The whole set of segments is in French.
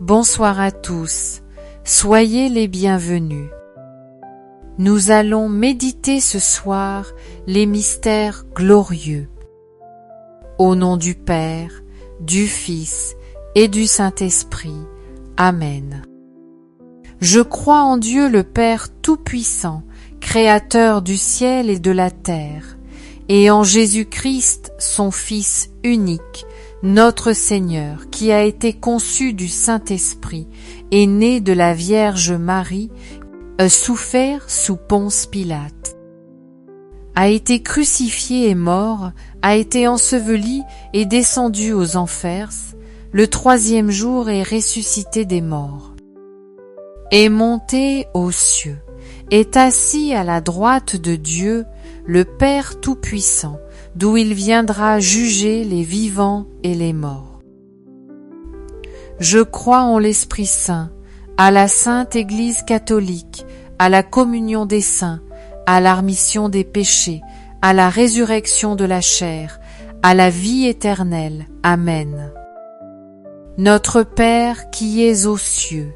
bonsoir à tous, soyez les bienvenus. Nous allons méditer ce soir les mystères glorieux. Au nom du Père, du Fils et du Saint-Esprit. Amen. Je crois en Dieu le Père Tout-Puissant, Créateur du ciel et de la terre, et en Jésus-Christ, son Fils unique, notre Seigneur, qui a été conçu du Saint-Esprit et né de la Vierge Marie, a souffert sous Ponce Pilate, a été crucifié et mort, a été enseveli et descendu aux enfers, le troisième jour est ressuscité des morts, est monté aux cieux, est assis à la droite de Dieu, le Père Tout-Puissant, d'où il viendra juger les vivants et les morts. Je crois en l'Esprit Saint, à la Sainte Église catholique, à la communion des saints, à la rémission des péchés, à la résurrection de la chair, à la vie éternelle. Amen. Notre Père qui es aux cieux,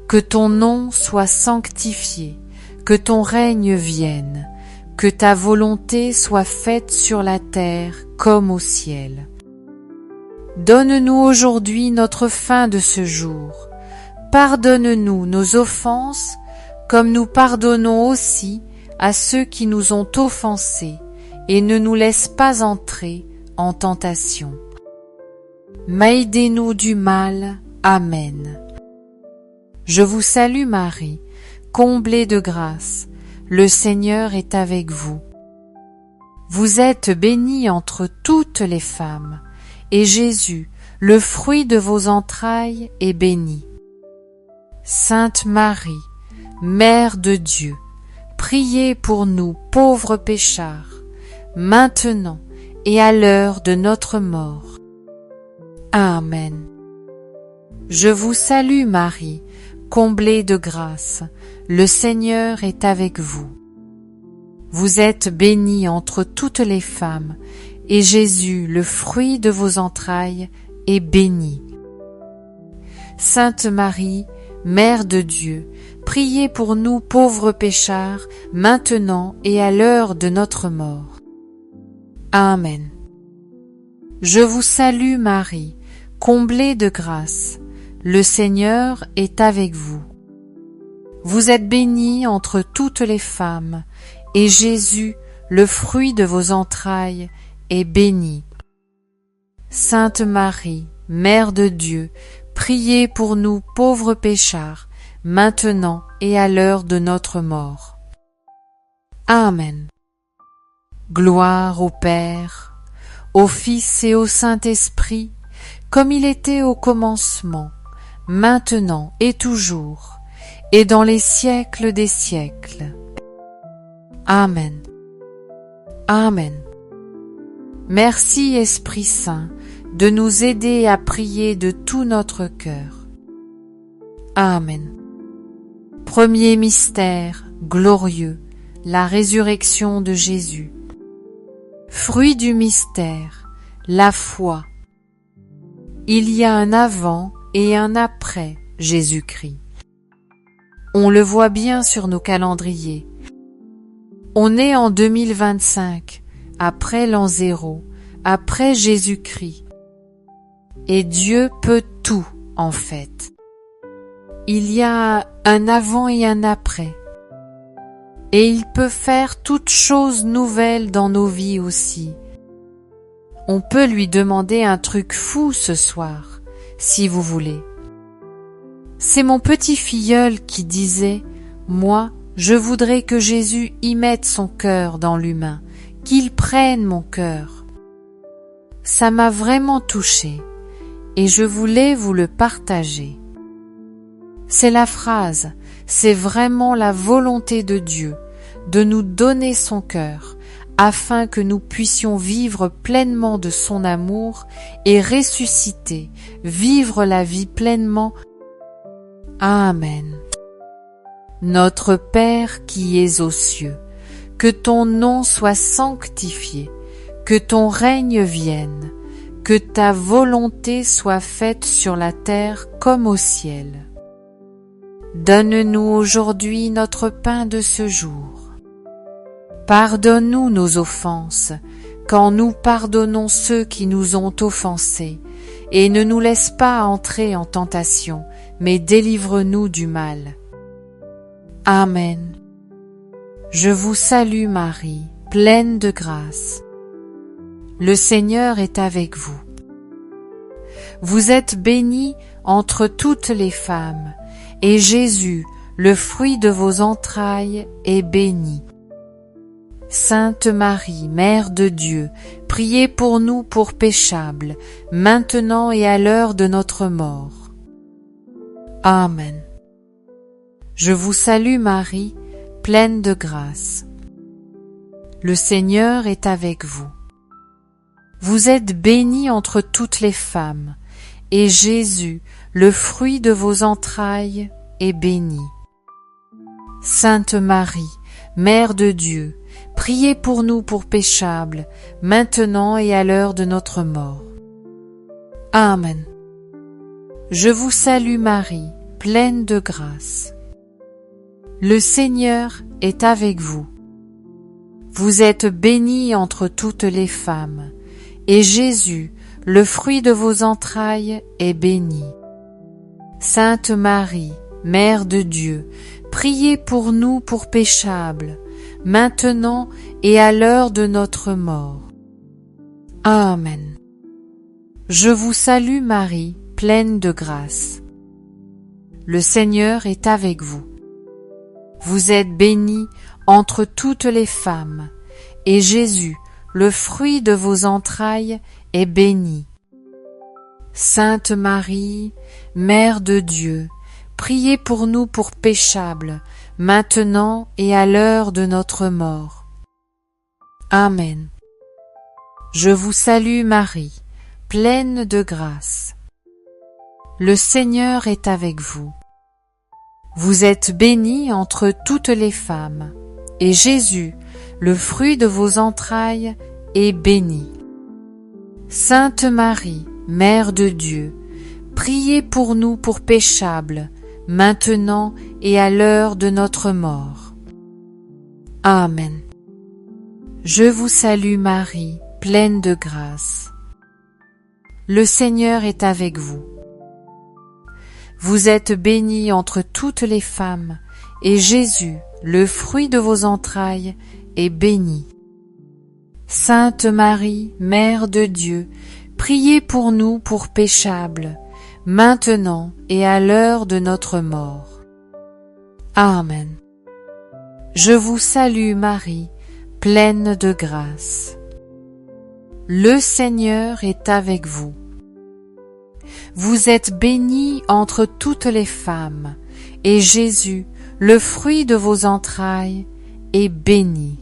que ton nom soit sanctifié, que ton règne vienne, que ta volonté soit faite sur la terre comme au ciel. Donne-nous aujourd'hui notre pain de ce jour. Pardonne-nous nos offenses, comme nous pardonnons aussi à ceux qui nous ont offensés, et ne nous laisse pas entrer en tentation. Mais aidez-nous du mal. Amen. Je vous salue Marie, comblée de grâce, le Seigneur est avec vous. Vous êtes bénie entre toutes les femmes, et Jésus, le fruit de vos entrailles, est béni. Sainte Marie, Mère de Dieu, priez pour nous pauvres pécheurs, maintenant et à l'heure de notre mort. Amen. Je vous salue Marie, comblée de grâce, le Seigneur est avec vous. Vous êtes bénie entre toutes les femmes, et Jésus, le fruit de vos entrailles, est béni. Sainte Marie, Mère de Dieu, priez pour nous pauvres pécheurs, maintenant et à l'heure de notre mort. Amen. Je vous salue Marie, comblée de grâce, le Seigneur est avec vous. Vous êtes bénie entre toutes les femmes, et Jésus, le fruit de vos entrailles, est béni. Sainte Marie, Mère de Dieu, priez pour nous pauvres pécheurs, maintenant et à l'heure de notre mort. Amen. Gloire au Père, au Fils et au Saint-Esprit, comme il était au commencement, maintenant et toujours, et dans les siècles des siècles. Amen. Amen. Merci Esprit Saint de nous aider à prier de tout notre cœur. Amen. Premier mystère glorieux, la résurrection de Jésus. Fruit du mystère, la foi. Il y a un avant et un après Jésus-Christ. On le voit bien sur nos calendriers. On est en 2025, après l'an 0, après Jésus-Christ. Et Dieu peut tout, en fait. Il y a un avant et un après. Et il peut faire toutes choses nouvelles dans nos vies aussi. On peut lui demander un truc fou ce soir, si vous voulez. C'est mon petit filleul qui disait « Moi, je voudrais que Jésus y mette son cœur dans l'humain, qu'il prenne mon cœur. » Ça m'a vraiment touchée et je voulais vous le partager. C'est la phrase, c'est vraiment la volonté de Dieu de nous donner son cœur afin que nous puissions vivre pleinement de son amour et ressusciter, vivre la vie pleinement. Amen. Notre Père qui es aux cieux, que ton nom soit sanctifié, que ton règne vienne, que ta volonté soit faite sur la terre comme au ciel. Donne-nous aujourd'hui notre pain de ce jour. Pardonne-nous nos offenses, quand nous pardonnons ceux qui nous ont offensés, et ne nous laisse pas entrer en tentation, mais délivre-nous du mal. Amen. Je vous salue Marie, pleine de grâce. Le Seigneur est avec vous. Vous êtes bénie entre toutes les femmes, et Jésus, le fruit de vos entrailles, est béni. Sainte Marie, Mère de Dieu, priez pour nous pour péchables, maintenant et à l'heure de notre mort. Amen. Je vous salue Marie, pleine de grâce. Le Seigneur est avec vous. Vous êtes bénie entre toutes les femmes, et Jésus, le fruit de vos entrailles, est béni. Sainte Marie, Mère de Dieu, priez pour nous pour péchables, maintenant et à l'heure de notre mort. Amen. Je vous salue Marie, pleine de grâce. Le Seigneur est avec vous. Vous êtes bénie entre toutes les femmes, et Jésus, le fruit de vos entrailles, est béni. Sainte Marie, Mère de Dieu, priez pour nous pour péchables, maintenant et à l'heure de notre mort. Amen. Je vous salue Marie, pleine de grâce. Le Seigneur est avec vous. Vous êtes bénie entre toutes les femmes, et Jésus, le fruit de vos entrailles, est béni. Sainte Marie, Mère de Dieu, priez pour nous pour péchables, maintenant et à l'heure de notre mort. Amen. Je vous salue Marie, pleine de grâce. Le Seigneur est avec vous. Vous êtes bénie entre toutes les femmes, et Jésus, le fruit de vos entrailles, est béni. Sainte Marie, Mère de Dieu, priez pour nous pour péchables, maintenant et à l'heure de notre mort. Amen. Je vous salue Marie, pleine de grâce. Le Seigneur est avec vous. Vous êtes bénie entre toutes les femmes, et Jésus, le fruit de vos entrailles, est béni. Sainte Marie, Mère de Dieu, priez pour nous pour péchables, maintenant et à l'heure de notre mort. Amen. Je vous salue Marie, pleine de grâce. Le Seigneur est avec vous. Vous êtes bénie entre toutes les femmes, et Jésus, le fruit de vos entrailles, est béni.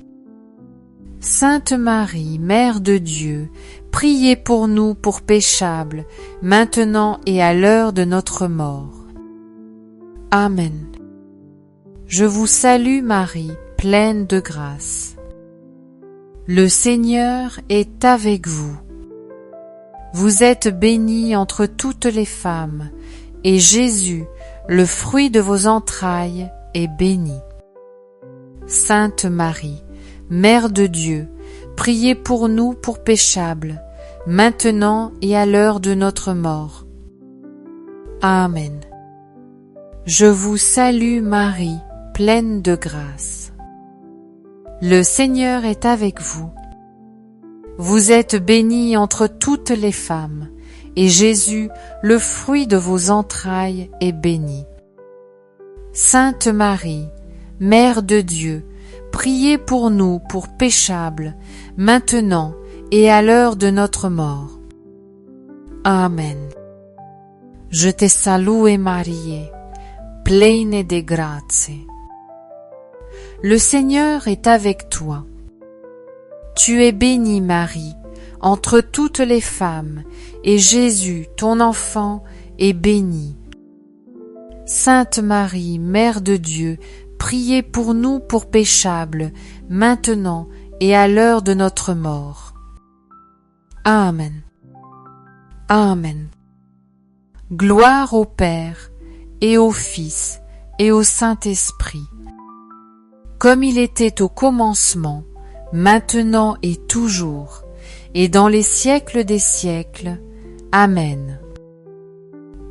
Sainte Marie, Mère de Dieu, priez pour nous pour péchables, maintenant et à l'heure de notre mort. Amen. Je vous salue Marie, pleine de grâce. Le Seigneur est avec vous. Vous êtes bénie entre toutes les femmes, et Jésus, le fruit de vos entrailles, est béni. Sainte Marie, Mère de Dieu, priez pour nous pour péchables, maintenant et à l'heure de notre mort. Amen. Je vous salue Marie, pleine de grâce. Le Seigneur est avec vous. Vous êtes bénie entre toutes les femmes, et Jésus, le fruit de vos entrailles, est béni. Sainte Marie, Mère de Dieu, priez pour nous pour péchables, maintenant et à l'heure de notre mort. Amen. Je te salue Marie, pleine de grâce. Le Seigneur est avec toi. Tu es bénie Marie, entre toutes les femmes, et Jésus, ton enfant, est béni. Sainte Marie, Mère de Dieu, priez pour nous pour péchables, maintenant et à l'heure de notre mort. Amen. Amen. Gloire au Père, et au Fils, et au Saint-Esprit, comme il était au commencement, maintenant et toujours, et dans les siècles des siècles. Amen.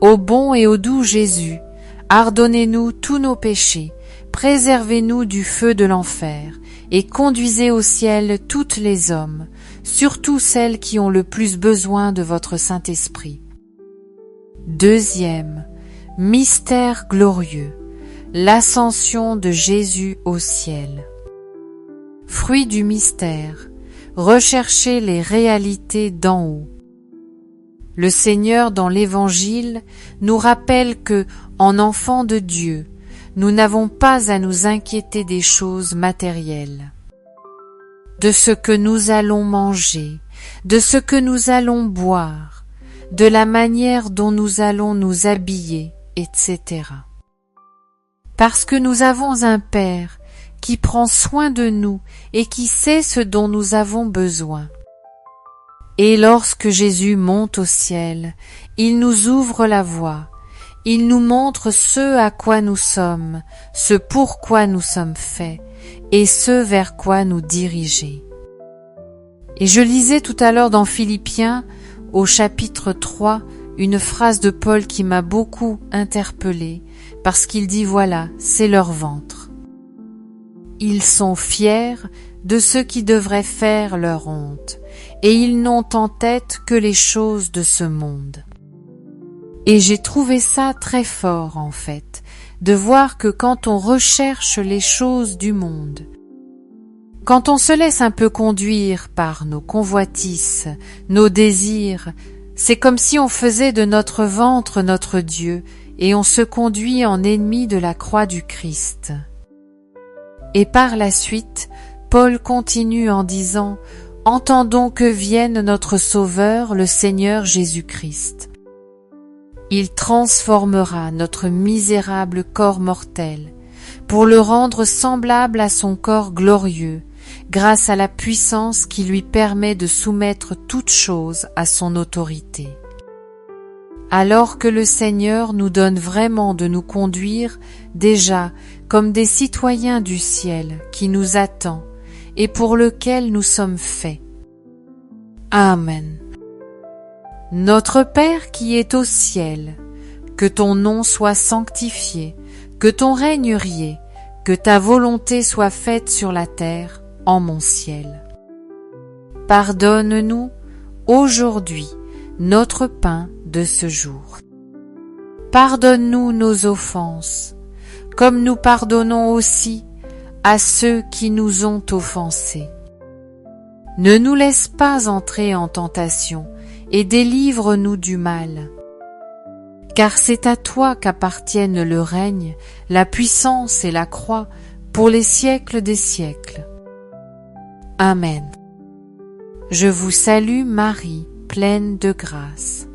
Ô bon et ô doux Jésus, pardonnez-nous tous nos péchés, préservez-nous du feu de l'enfer, et conduisez au ciel toutes les âmes, surtout celles qui ont le plus besoin de votre Saint-Esprit. Deuxième mystère glorieux, l'ascension de Jésus au ciel. Fruit du mystère, recherchez les réalités d'en haut. Le Seigneur dans l'Évangile nous rappelle que, en enfants de Dieu, nous n'avons pas à nous inquiéter des choses matérielles, de ce que nous allons manger, de ce que nous allons boire, de la manière dont nous allons nous habiller, etc. Parce que nous avons un Père qui prend soin de nous et qui sait ce dont nous avons besoin. Et lorsque Jésus monte au ciel, il nous ouvre la voie, il nous montre ce à quoi nous sommes, ce pourquoi nous sommes faits, et ce vers quoi nous diriger. Et je lisais tout à l'heure dans Philippiens, au chapitre 3, une phrase de Paul qui m'a beaucoup interpellée, parce qu'il dit voilà, c'est leur ventre. Ils sont fiers de ce qui devrait faire leur honte, et ils n'ont en tête que les choses de ce monde. Et j'ai trouvé ça très fort en fait, de voir que quand on recherche les choses du monde, quand on se laisse un peu conduire par nos convoitises, nos désirs, c'est comme si on faisait de notre ventre notre Dieu et on se conduit en ennemi de la croix du Christ. Et par la suite, Paul continue en disant « Entendons que vienne notre Sauveur, le Seigneur Jésus-Christ. Il transformera notre misérable corps mortel pour le rendre semblable à son corps glorieux, grâce à la puissance qui lui permet de soumettre toutes choses à son autorité. » Alors que le Seigneur nous donne vraiment de nous conduire déjà comme des citoyens du ciel qui nous attend et pour lequel nous sommes faits. Amen. Notre Père qui es au ciel, que ton nom soit sanctifié, que ton règne règne, que ta volonté soit faite sur la terre en mon ciel. Pardonne-nous aujourd'hui notre pain de ce jour. Pardonne-nous nos offenses, comme nous pardonnons aussi à ceux qui nous ont offensés. Ne nous laisse pas entrer en tentation et délivre-nous du mal. Car c'est à toi qu'appartiennent le règne, la puissance et la croix pour les siècles des siècles. Amen. Je vous salue Marie, pleine de grâce.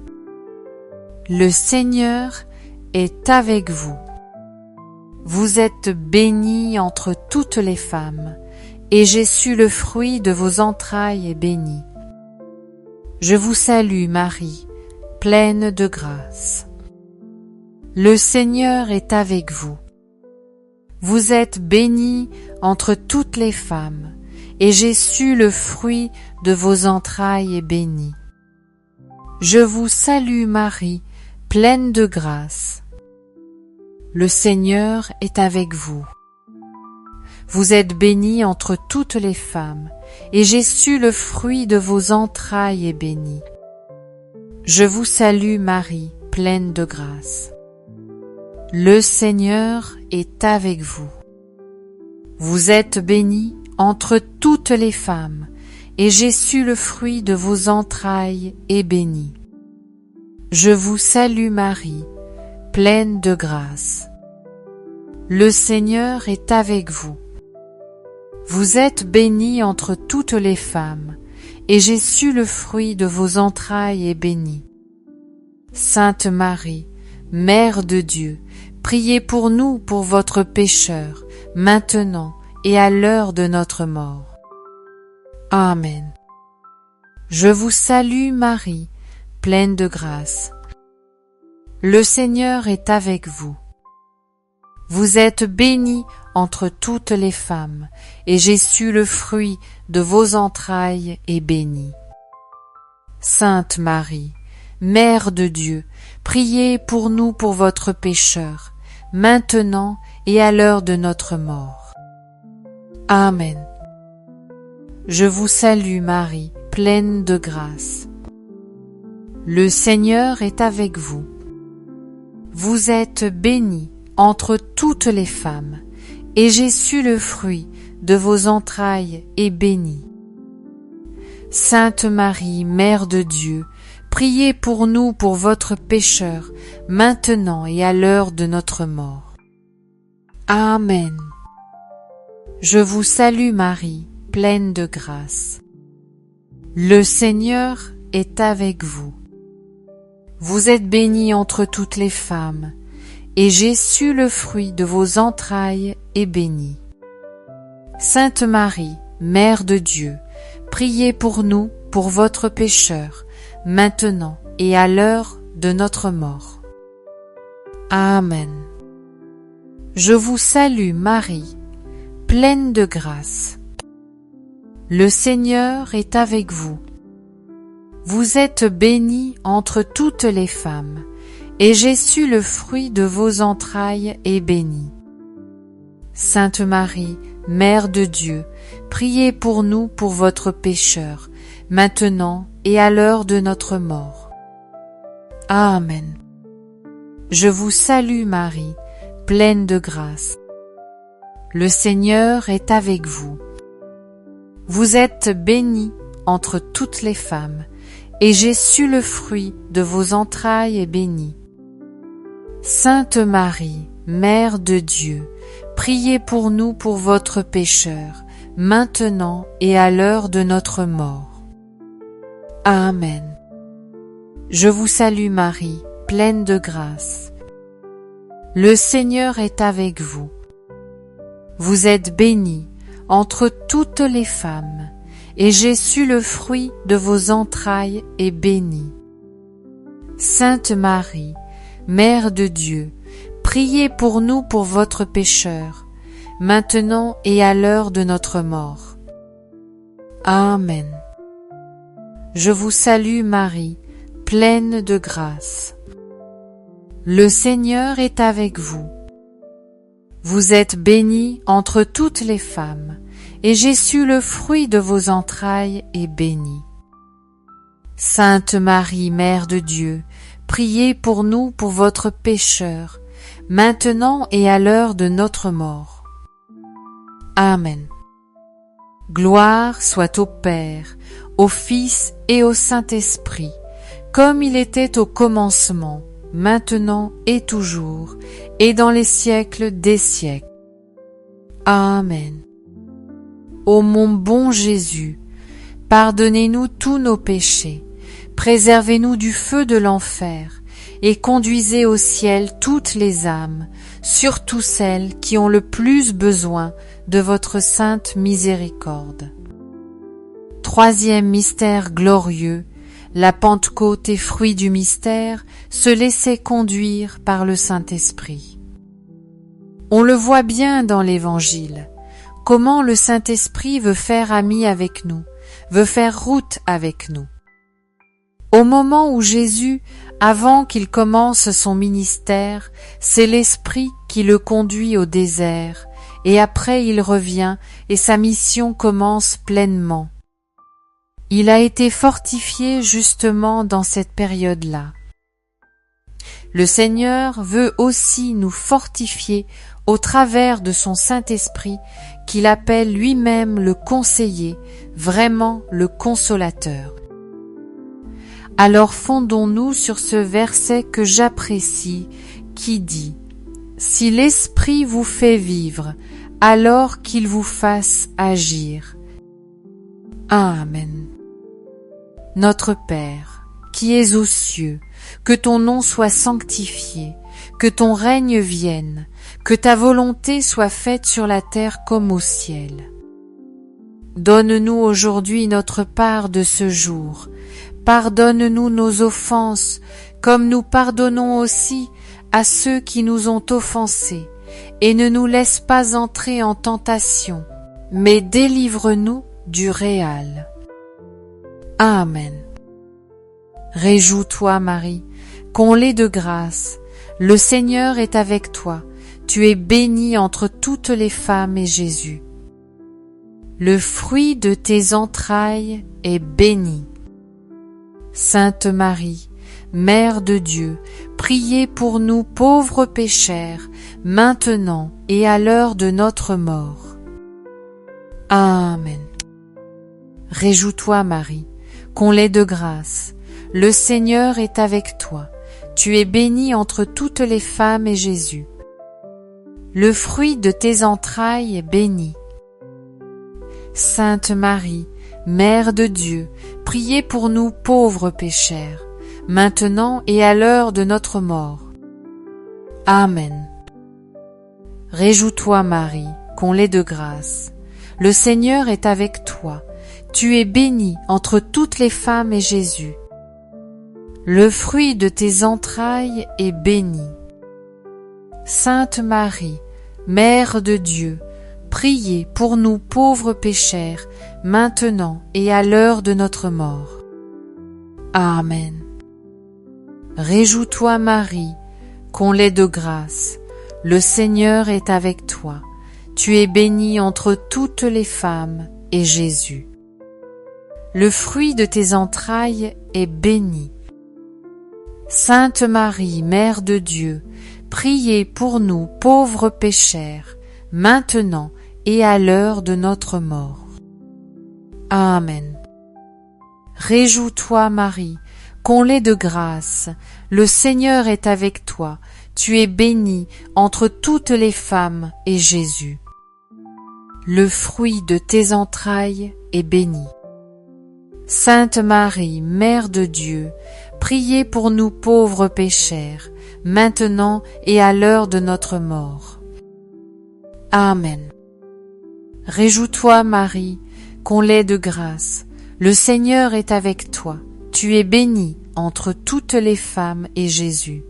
Le Seigneur est avec vous. Vous êtes bénie entre toutes les femmes, et Jésus, le fruit de vos entrailles, est béni. Je vous salue Marie, pleine de grâce. Le Seigneur est avec vous. Vous êtes bénie entre toutes les femmes, et Jésus, le fruit de vos entrailles, est béni. Je vous salue Marie, pleine de grâce. Le Seigneur est avec vous. Vous êtes bénie entre toutes les femmes, et Jésus, le fruit de vos entrailles, est béni. Je vous salue Marie, pleine de grâce. Le Seigneur est avec vous. Vous êtes bénie entre toutes les femmes, et Jésus, le fruit de vos entrailles, est béni. Je vous salue Marie, pleine de grâce. Le Seigneur est avec vous. Vous êtes bénie entre toutes les femmes, et Jésus, le fruit de vos entrailles, est béni. Sainte Marie, Mère de Dieu, priez pour nous pour votre pécheur, maintenant et à l'heure de notre mort. Amen. Je vous salue Marie, pleine de grâce. Le Seigneur est avec vous. Vous êtes bénie entre toutes les femmes, et Jésus, le fruit de vos entrailles, est béni. Sainte Marie, Mère de Dieu, priez pour nous pauvres pécheurs, maintenant et à l'heure de notre mort. Amen. Je vous salue Marie, pleine de grâce. Le Seigneur est avec vous. Vous êtes bénie entre toutes les femmes, et Jésus, le fruit de vos entrailles, est béni. Sainte Marie, Mère de Dieu, priez pour nous pauvres pécheurs, maintenant et à l'heure de notre mort. Amen. Je vous salue Marie, pleine de grâce. Le Seigneur est avec vous. Vous êtes bénie entre toutes les femmes, et Jésus, le fruit de vos entrailles, est béni. Sainte Marie, Mère de Dieu, priez pour nous pauvres pécheurs, maintenant et à l'heure de notre mort. Amen. Je vous salue Marie, pleine de grâce. Le Seigneur est avec vous. Vous êtes bénie entre toutes les femmes, et Jésus, le fruit de vos entrailles, est béni. Sainte Marie, Mère de Dieu, priez pour nous pauvres pécheurs, maintenant et à l'heure de notre mort. Amen. Je vous salue Marie, pleine de grâce. Le Seigneur est avec vous. Vous êtes bénie entre toutes les femmes, et Jésus, le fruit de vos entrailles, est béni. Sainte Marie, Mère de Dieu, priez pour nous pauvres pécheurs, maintenant et à l'heure de notre mort. Amen. Je vous salue Marie, pleine de grâce. Le Seigneur est avec vous. Vous êtes bénie entre toutes les femmes, et Jésus, le fruit de vos entrailles, est béni. Sainte Marie, Mère de Dieu, priez pour nous pauvres pécheurs, maintenant et à l'heure de notre mort. Amen. Je vous salue Marie, pleine de grâce. Le Seigneur est avec vous. Vous êtes bénie entre toutes les femmes, et Jésus, le fruit de vos entrailles, est béni. Sainte Marie, Mère de Dieu, priez pour nous pauvres pécheurs, maintenant et à l'heure de notre mort. Amen. Gloire soit au Père, au Fils et au Saint-Esprit, comme il était au commencement, maintenant et toujours, et dans les siècles des siècles. Amen. Ô mon bon Jésus, pardonnez-nous tous nos péchés, préservez-nous du feu de l'enfer, et conduisez au ciel toutes les âmes, surtout celles qui ont le plus besoin de votre sainte miséricorde. Troisième mystère glorieux, la Pentecôte et fruit du mystère, se laisser conduire par le Saint-Esprit. On le voit bien dans l'Évangile, comment le Saint-Esprit veut faire ami avec nous, veut faire route avec nous. Au moment où Jésus, avant qu'il commence son ministère, c'est l'Esprit qui le conduit au désert, et après il revient et sa mission commence pleinement. Il a été fortifié justement dans cette période-là. Le Seigneur veut aussi nous fortifier au travers de son Saint-Esprit qu'il appelle lui-même le conseiller, vraiment le consolateur. Alors fondons-nous sur ce verset que j'apprécie, qui dit « Si l'Esprit vous fait vivre, alors qu'il vous fasse agir. » Amen. Notre Père, qui es aux cieux, que ton nom soit sanctifié, que ton règne vienne, que ta volonté soit faite sur la terre comme au ciel. Donne-nous aujourd'hui notre part de ce jour. Pardonne-nous nos offenses, comme nous pardonnons aussi à ceux qui nous ont offensés, et ne nous laisse pas entrer en tentation, mais délivre-nous du Réal. Amen. Réjouis-toi, Marie, comblée de grâce, le Seigneur est avec toi, tu es bénie entre toutes les femmes et Jésus. Le fruit de tes entrailles est béni. Sainte Marie, Mère de Dieu, priez pour nous pauvres pécheurs, maintenant et à l'heure de notre mort. Amen. Réjouis-toi, Marie, comblée de grâce, le Seigneur est avec toi, tu es bénie entre toutes les femmes et Jésus. Le fruit de tes entrailles est béni. Sainte Marie, Mère de Dieu, priez pour nous pauvres pécheurs, maintenant et à l'heure de notre mort. Amen. Réjouis-toi, Marie, comblée de grâce, le Seigneur est avec toi, tu es bénie entre toutes les femmes et Jésus. Le fruit de tes entrailles est béni. Sainte Marie, Mère de Dieu, priez pour nous pauvres pécheurs, maintenant et à l'heure de notre mort. Amen. Réjouis-toi, Marie, comblée de grâce, le Seigneur est avec toi, tu es bénie entre toutes les femmes et Jésus. Le fruit de tes entrailles est béni. Sainte Marie, Mère de Dieu, priez pour nous pauvres pécheurs, maintenant et à l'heure de notre mort. Amen. Réjouis-toi, Marie, comblée de grâce, le Seigneur est avec toi, tu es bénie entre toutes les femmes et Jésus. Le fruit de tes entrailles est béni. Sainte Marie, Mère de Dieu, priez pour nous pauvres pécheurs, maintenant et à l'heure de notre mort. Amen. Réjouis-toi, Marie, comblée de grâce, le Seigneur est avec toi, tu es bénie entre toutes les femmes et Jésus.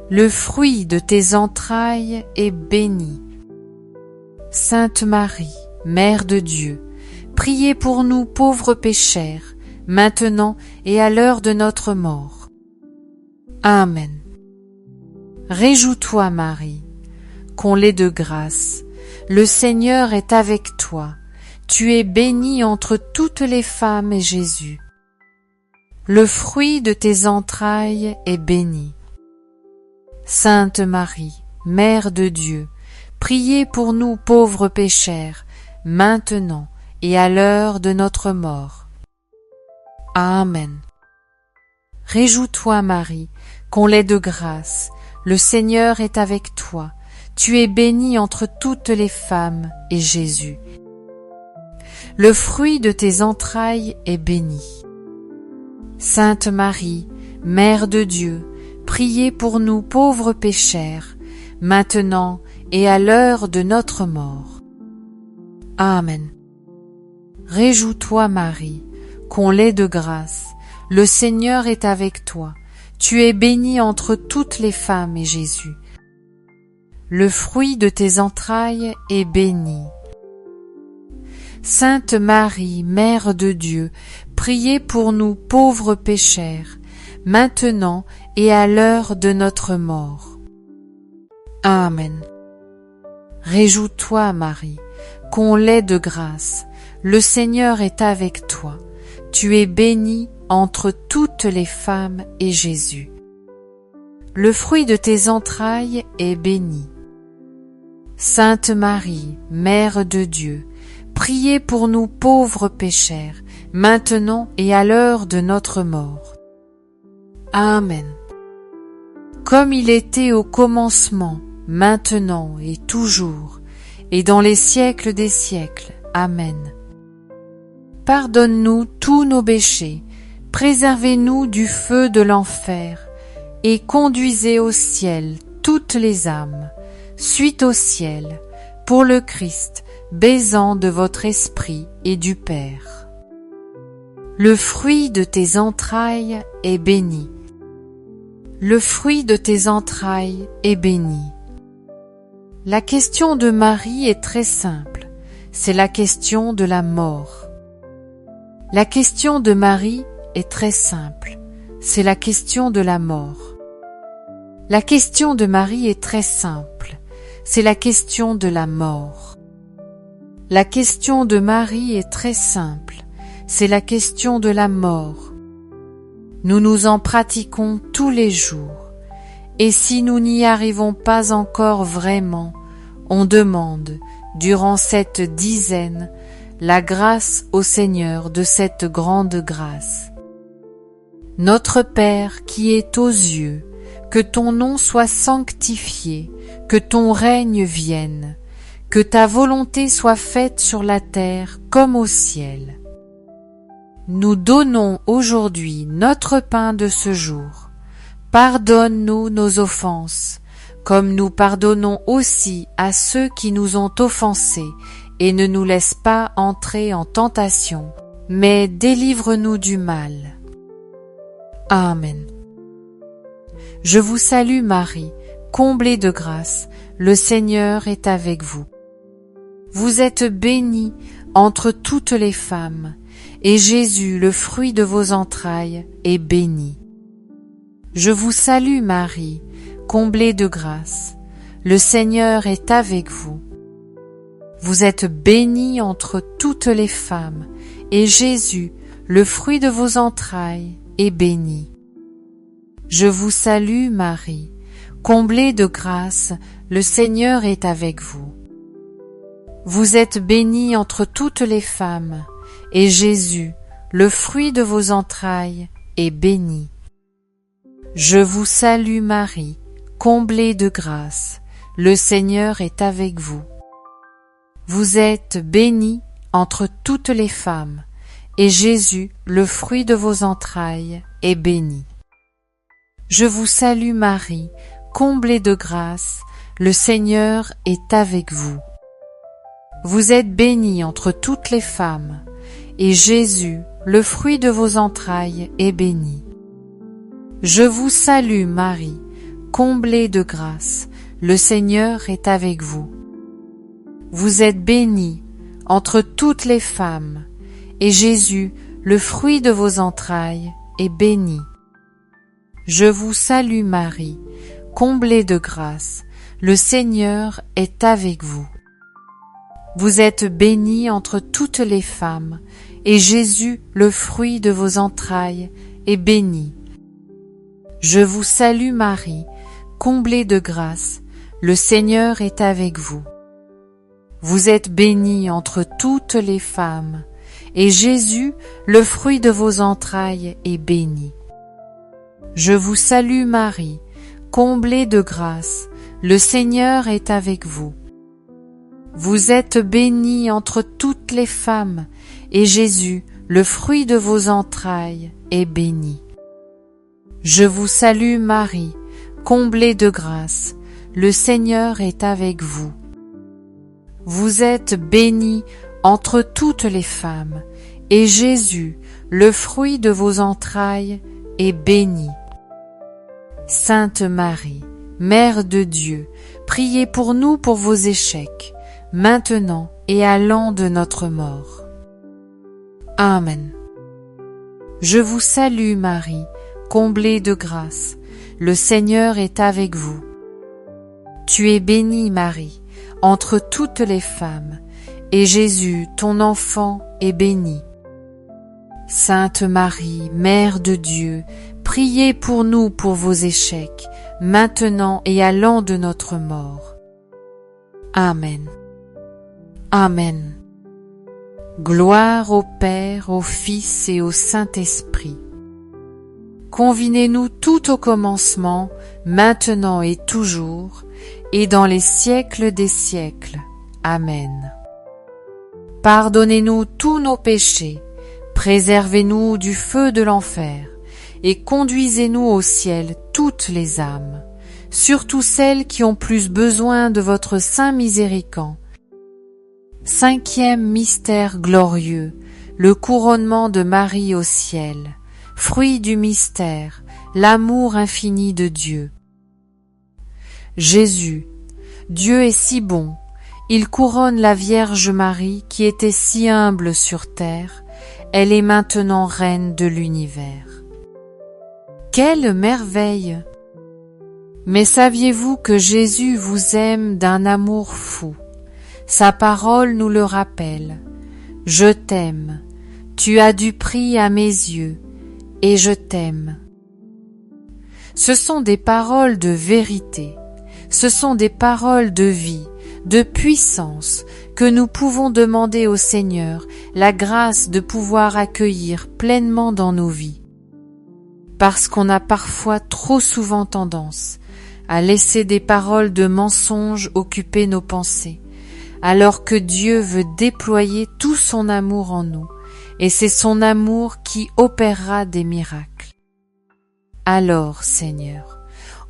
Le fruit de tes entrailles est béni. Sainte Marie, Mère de Dieu, priez pour nous pauvres pécheurs, maintenant et à l'heure de notre mort. Amen. Réjouis-toi, Marie, comblée de grâce, le Seigneur est avec toi, tu es bénie entre toutes les femmes et Jésus. Le fruit de tes entrailles est béni. Sainte Marie, Mère de Dieu, priez pour nous pauvres pécheurs, maintenant et à l'heure de notre mort. Amen. Réjouis-toi, Marie, comblée de grâce, le Seigneur est avec toi, tu es bénie entre toutes les femmes et Jésus. Le fruit de tes entrailles est béni. Sainte Marie, Mère de Dieu, priez pour nous pauvres pécheurs, maintenant et à l'heure de notre mort. Amen. Réjouis-toi, Marie, comblée de grâce, le Seigneur est avec toi, tu es bénie entre toutes les femmes et Jésus. Le fruit de tes entrailles est béni. Sainte Marie, Mère de Dieu, priez pour nous pauvres pécheurs, maintenant et à l'heure de notre mort. Amen. Réjouis-toi, Marie, comblée de grâce, le Seigneur est avec toi, tu es bénie entre toutes les femmes et Jésus. Le fruit de tes entrailles est béni. Sainte Marie, Mère de Dieu, priez pour nous pauvres pécheurs, maintenant et à l'heure de notre mort. Amen. Comme il était au commencement, maintenant et toujours, et dans les siècles des siècles. Amen. Pardonne-nous tous nos péchés, préservez-nous du feu de l'enfer, et conduisez au ciel toutes les âmes, suite au ciel, pour le Christ, baisant de votre esprit et du Père. Le fruit de tes entrailles est béni. Le fruit de tes entrailles est béni. La question de Marie est très simple, c'est la question de la mort. La question de Marie est très simple, c'est la question de la mort. La question de Marie est très simple, c'est la question de la mort. La question de Marie est très simple, c'est la question de la mort. Nous nous en pratiquons tous les jours, et si nous n'y arrivons pas encore vraiment, on demande, durant cette dizaine, la grâce au Seigneur de cette grande grâce. Notre Père qui est aux cieux, que ton nom soit sanctifié, que ton règne vienne, que ta volonté soit faite sur la terre comme au ciel. Nous donnons aujourd'hui notre pain de ce jour. Pardonne-nous nos offenses, comme nous pardonnons aussi à ceux qui nous ont offensés, et ne nous laisse pas entrer en tentation, mais délivre-nous du mal. Amen. Je vous salue Marie, comblée de grâce, le Seigneur est avec vous. Vous êtes bénie entre toutes les femmes, et Jésus, le fruit de vos entrailles, est béni. Je vous salue Marie, comblée de grâce, le Seigneur est avec vous. Vous êtes bénie entre toutes les femmes, et Jésus, le fruit de vos entrailles, est béni. Je vous salue Marie, comblée de grâce, le Seigneur est avec vous. Vous êtes bénie entre toutes les femmes, et Jésus, le fruit de vos entrailles, est béni. Je vous salue Marie, comblée de grâce, le Seigneur est avec vous. Vous êtes bénie entre toutes les femmes, et Jésus, le fruit de vos entrailles, est béni. Je vous salue Marie, comblée de grâce, le Seigneur est avec vous. Vous êtes bénie entre toutes les femmes, et Jésus, le fruit de vos entrailles, est béni. Je vous salue Marie, comblée de grâce, le Seigneur est avec vous. Vous êtes bénie entre toutes les femmes, et Jésus, le fruit de vos entrailles, est béni. Je vous salue Marie, comblée de grâce, le Seigneur est avec vous. Vous êtes bénie entre toutes les femmes, et Jésus, le fruit de vos entrailles, est béni. Je vous salue Marie, comblée de grâce, le Seigneur est avec vous. Vous êtes bénie entre toutes les femmes, et Jésus, le fruit de vos entrailles, est béni. Je vous salue Marie, comblée de grâce, le Seigneur est avec vous. Vous êtes bénie entre toutes les femmes, et Jésus, le fruit de vos entrailles, est béni. Je vous salue Marie, comblée de grâce, le Seigneur est avec vous. Vous êtes bénie entre toutes les femmes, et Jésus, le fruit de vos entrailles, est béni. Sainte Marie, Mère de Dieu, priez pour nous pour vos échecs, maintenant et à l'an de notre mort. Amen. Je vous salue Marie, comblée de grâce, le Seigneur est avec vous. Tu es bénie Marie, entre toutes les femmes, et Jésus, ton enfant, est béni. Sainte Marie, Mère de Dieu, priez pour nous pour vos échecs, maintenant et à l'an de notre mort. Amen. Amen. Gloire au Père, au Fils et au Saint-Esprit. Convinez-nous tout au commencement, maintenant et toujours, et dans les siècles des siècles. Amen. Pardonnez-nous tous nos péchés, préservez-nous du feu de l'enfer, et conduisez-nous au ciel toutes les âmes, surtout celles qui ont plus besoin de votre saint miséricorde. Cinquième mystère glorieux, le couronnement de Marie au ciel, fruit du mystère, l'amour infini de Dieu. Jésus, Dieu est si bon, il couronne la Vierge Marie qui était si humble sur terre, elle est maintenant reine de l'univers. Quelle merveille! Mais saviez-vous que Jésus vous aime d'un amour fou? Sa parole nous le rappelle. Je t'aime, tu as du prix à mes yeux, et je t'aime. Ce sont des paroles de vérité, ce sont des paroles de vie, de puissance, que nous pouvons demander au Seigneur la grâce de pouvoir accueillir pleinement dans nos vies. Parce qu'on a parfois trop souvent tendance à laisser des paroles de mensonges occuper nos pensées, alors que Dieu veut déployer tout son amour en nous, et c'est son amour qui opérera des miracles. Alors, Seigneur,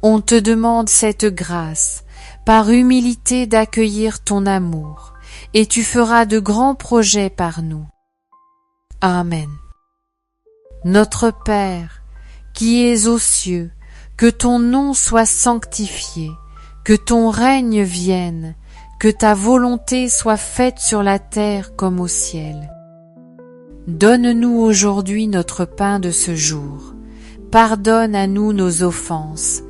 on te demande cette grâce, par humilité d'accueillir ton amour, et tu feras de grands projets par nous. Amen. Notre Père, qui es aux cieux, que ton nom soit sanctifié, que ton règne vienne, que ta volonté soit faite sur la terre comme au ciel. Donne-nous aujourd'hui notre pain de ce jour. Pardonne à nous nos offenses,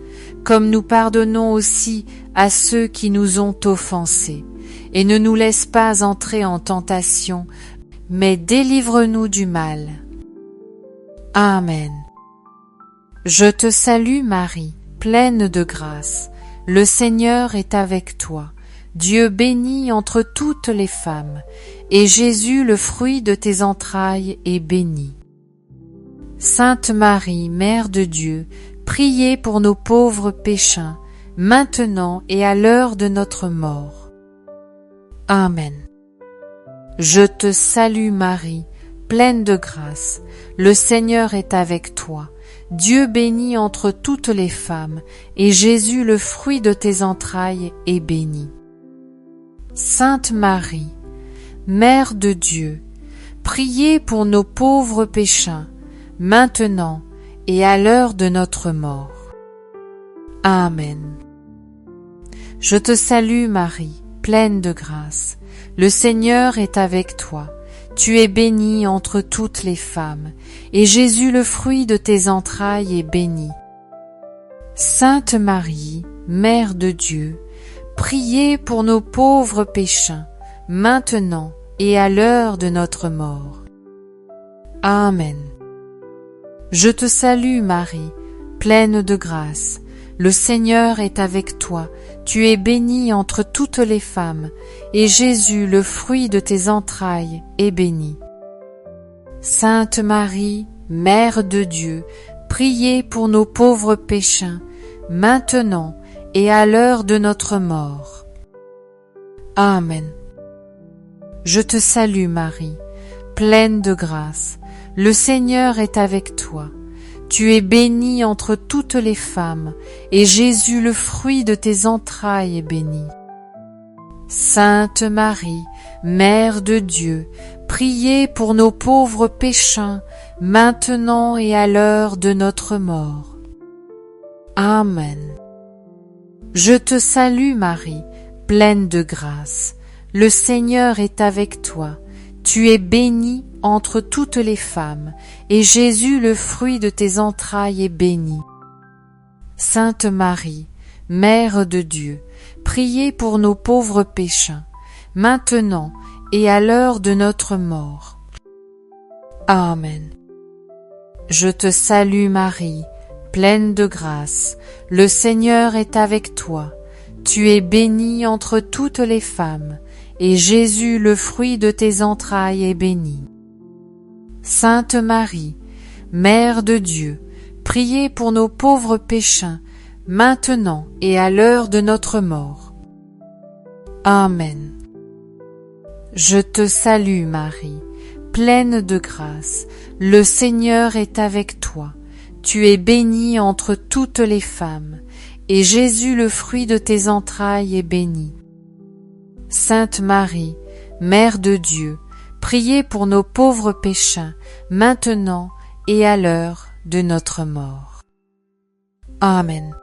comme nous pardonnons aussi à ceux qui nous ont offensés. Et ne nous laisse pas entrer en tentation, mais délivre-nous du mal. Amen. Je te salue Marie, pleine de grâce. Le Seigneur est avec toi. Dieu béni entre toutes les femmes, et Jésus, le fruit de tes entrailles, est béni. Sainte Marie, Mère de Dieu, priez pour nos pauvres pécheurs, maintenant et à l'heure de notre mort. Amen. Je te salue Marie, pleine de grâce, le Seigneur est avec toi. Dieu béni entre toutes les femmes, et Jésus, le fruit de tes entrailles, est béni. Sainte Marie, Mère de Dieu, priez pour nos pauvres pécheurs, maintenant et à l'heure de notre mort. Amen. Je te salue Marie, pleine de grâce, le Seigneur est avec toi. Tu es bénie entre toutes les femmes, et Jésus, le fruit de tes entrailles, est béni. Sainte Marie, Mère de Dieu, priez pour nos pauvres pécheurs, maintenant et à l'heure de notre mort. Amen. Je te salue Marie, pleine de grâce, le Seigneur est avec toi, tu es bénie entre toutes les femmes, et Jésus, le fruit de tes entrailles, est béni. Sainte Marie, Mère de Dieu, priez pour nos pauvres pécheurs, maintenant et à l'heure de notre mort. Amen. Je te salue Marie, pleine de grâce, le Seigneur est avec toi. Tu es bénie entre toutes les femmes, et Jésus, le fruit de tes entrailles, est béni. Sainte Marie, Mère de Dieu, priez pour nos pauvres pécheurs, maintenant et à l'heure de notre mort. Amen. Je te salue Marie, pleine de grâce, le Seigneur est avec toi. Tu es bénie entre toutes les femmes, et Jésus, le fruit de tes entrailles, est béni. Sainte Marie, Mère de Dieu, priez pour nos pauvres pécheurs, maintenant et à l'heure de notre mort. Amen. Je te salue Marie, pleine de grâce, le Seigneur est avec toi. Tu es bénie entre toutes les femmes, et Jésus, le fruit de tes entrailles, est béni. Sainte Marie, Mère de Dieu, priez pour nos pauvres pécheurs, maintenant et à l'heure de notre mort. Amen. Je te salue Marie, pleine de grâce, le Seigneur est avec toi. Tu es bénie entre toutes les femmes, et Jésus, le fruit de tes entrailles, est béni. Sainte Marie, Mère de Dieu, priez pour nos pauvres pécheurs, maintenant et à l'heure de notre mort. Amen.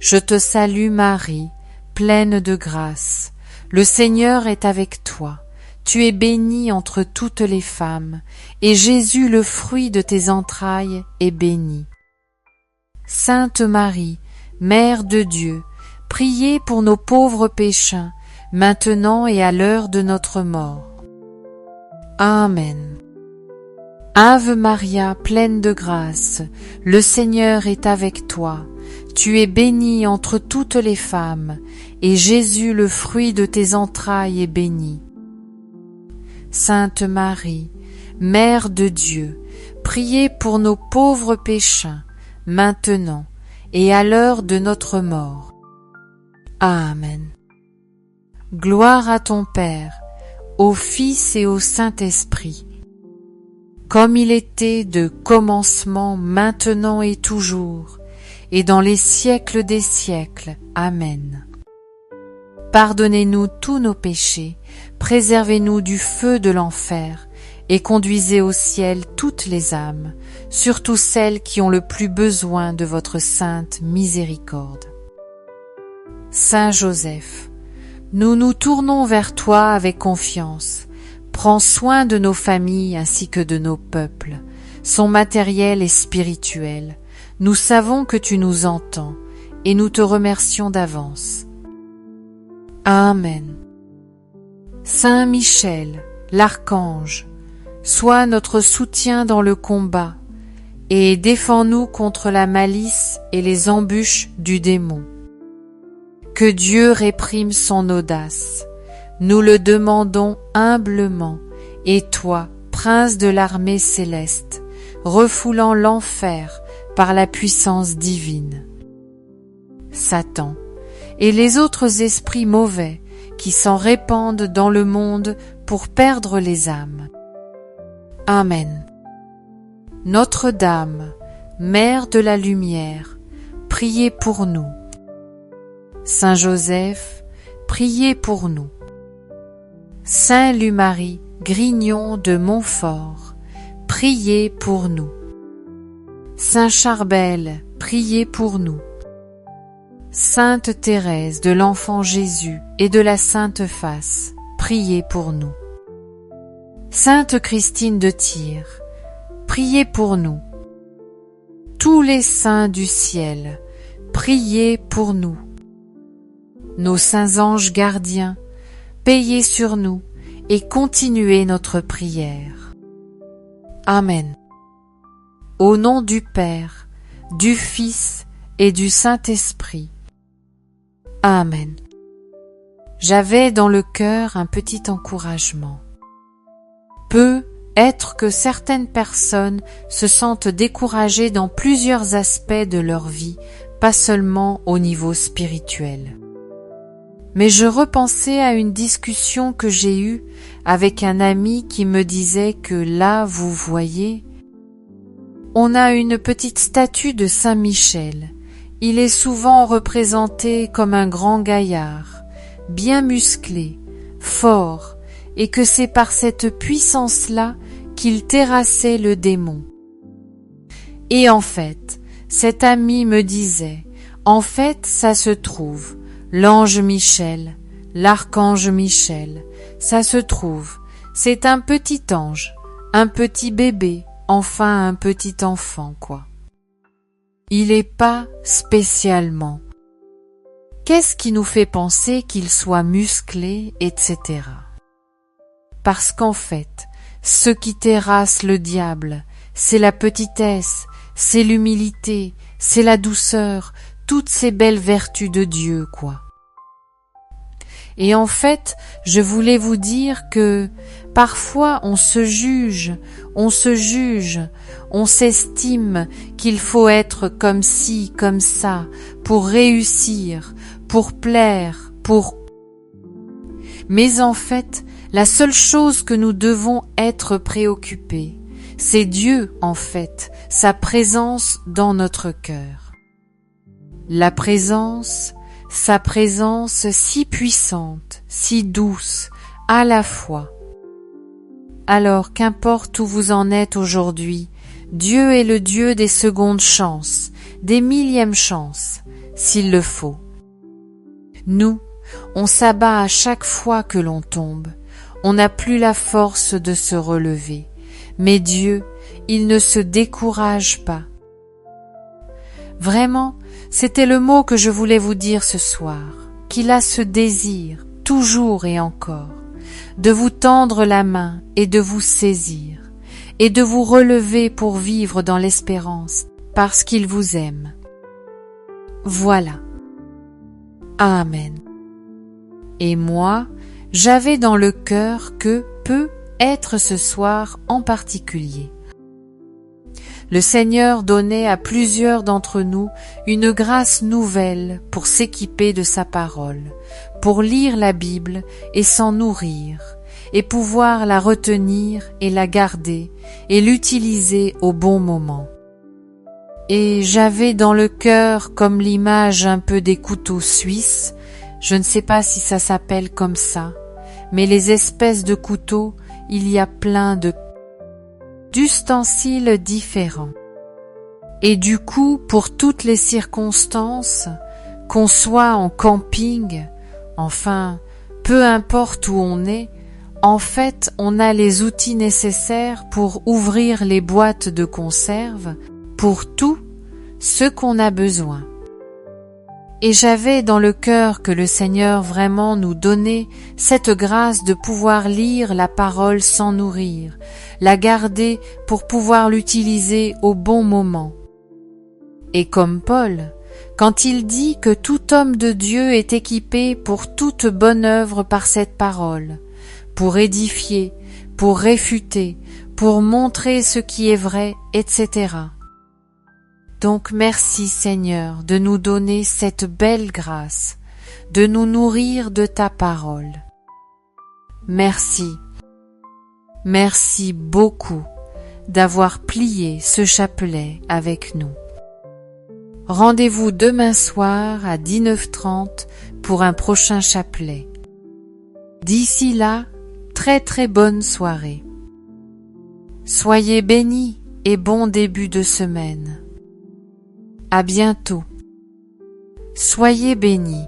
Je te salue Marie, pleine de grâce. Le Seigneur est avec toi. Tu es bénie entre toutes les femmes, et Jésus, le fruit de tes entrailles, est béni. Sainte Marie, Mère de Dieu, priez pour nos pauvres pécheurs, maintenant et à l'heure de notre mort. Amen. Ave Maria, pleine de grâce, le Seigneur est avec toi. Tu es bénie entre toutes les femmes, et Jésus, le fruit de tes entrailles, est béni. Sainte Marie, Mère de Dieu, priez pour nos pauvres pécheurs, maintenant et à l'heure de notre mort. Amen. Gloire à ton Père, au Fils et au Saint-Esprit, comme il était de commencement, maintenant et toujours, et dans les siècles des siècles. Amen. Pardonnez-nous tous nos péchés, préservez-nous du feu de l'enfer, et conduisez au ciel toutes les âmes, surtout celles qui ont le plus besoin de votre sainte miséricorde. Saint Joseph, nous nous tournons vers toi avec confiance. Prends soin de nos familles ainsi que de nos peuples, son matériel et spirituel. Nous savons que tu nous entends, et nous te remercions d'avance. Amen. Saint Michel, l'archange, sois notre soutien dans le combat, et défends-nous contre la malice et les embûches du démon. Que Dieu réprime son audace, nous le demandons humblement, et toi, prince de l'armée céleste, refoulant l'enfer par la puissance divine. Satan et les autres esprits mauvais qui s'en répandent dans le monde pour perdre les âmes. Amen. Notre-Dame, Mère de la Lumière, priez pour nous. Saint Joseph, priez pour nous. Saint Louis-Marie Grignon de Montfort, priez pour nous. Saint Charbel, priez pour nous. Sainte Thérèse de l'Enfant Jésus et de la Sainte Face, priez pour nous. Sainte Christine de Tyr, priez pour nous. Tous les saints du ciel, priez pour nous. Nos saints anges gardiens, veillez sur nous et continuez notre prière. Amen. Au nom du Père, du Fils et du Saint-Esprit. Amen. J'avais dans le cœur un petit encouragement. Peut être que certaines personnes se sentent découragées dans plusieurs aspects de leur vie, pas seulement au niveau spirituel. Mais je repensais à une discussion que j'ai eue avec un ami qui me disait que là, vous voyez, on a une petite statue de Saint Michel. Il est souvent représenté comme un grand gaillard, bien musclé, fort, et que c'est par cette puissance-là qu'il terrassait le démon. Et en fait, cet ami me disait, en fait, ça se trouve, l'ange Michel, l'archange Michel, ça se trouve, c'est un petit ange, un petit bébé, enfin un petit enfant, quoi. Il est pas spécialement. Qu'est-ce qui nous fait penser qu'il soit musclé, etc. Parce qu'en fait, ce qui terrasse le diable, c'est la petitesse, c'est l'humilité, c'est la douceur, toutes ces belles vertus de Dieu, quoi. Et en fait, je voulais vous dire que parfois on se juge, on s'estime qu'il faut être comme ci, comme ça, pour réussir, pour plaire, pour... Mais en fait, la seule chose que nous devons être préoccupés, c'est Dieu, en fait, sa présence dans notre cœur. Sa présence si puissante, si douce, à la fois. Alors qu'importe où vous en êtes aujourd'hui, Dieu est le Dieu des secondes chances, des millièmes chances, s'il le faut. Nous, on s'abat à chaque fois que l'on tombe, on n'a plus la force de se relever, mais Dieu, il ne se décourage pas. Vraiment, c'était le mot que je voulais vous dire ce soir, qu'il a ce désir, toujours et encore, de vous tendre la main et de vous saisir, et de vous relever pour vivre dans l'espérance, parce qu'il vous aime. Voilà. Amen. Et moi, j'avais dans le cœur que peut être ce soir en particulier. Le Seigneur donnait à plusieurs d'entre nous une grâce nouvelle pour s'équiper de sa parole, pour lire la Bible et s'en nourrir, et pouvoir la retenir et la garder et l'utiliser au bon moment. Et j'avais dans le cœur comme l'image un peu des couteaux suisses, je ne sais pas si ça s'appelle comme ça, mais les espèces de couteaux, il y a plein d'ustensiles différents. Et du coup, pour toutes les circonstances, qu'on soit en camping, enfin, peu importe où on est, en fait, on a les outils nécessaires pour ouvrir les boîtes de conserve, pour tout ce qu'on a besoin. Et j'avais dans le cœur que le Seigneur vraiment nous donnait cette grâce de pouvoir lire la parole sans nourrir, la garder pour pouvoir l'utiliser au bon moment. Et comme Paul, quand il dit que tout homme de Dieu est équipé pour toute bonne œuvre par cette parole, pour édifier, pour réfuter, pour montrer ce qui est vrai, etc. Donc merci Seigneur de nous donner cette belle grâce, de nous nourrir de ta parole. Merci, merci beaucoup d'avoir plié ce chapelet avec nous. Rendez-vous demain soir à 19h30 pour un prochain chapelet. D'ici là, très bonne soirée. Soyez bénis et bon début de semaine. À bientôt. Soyez bénis.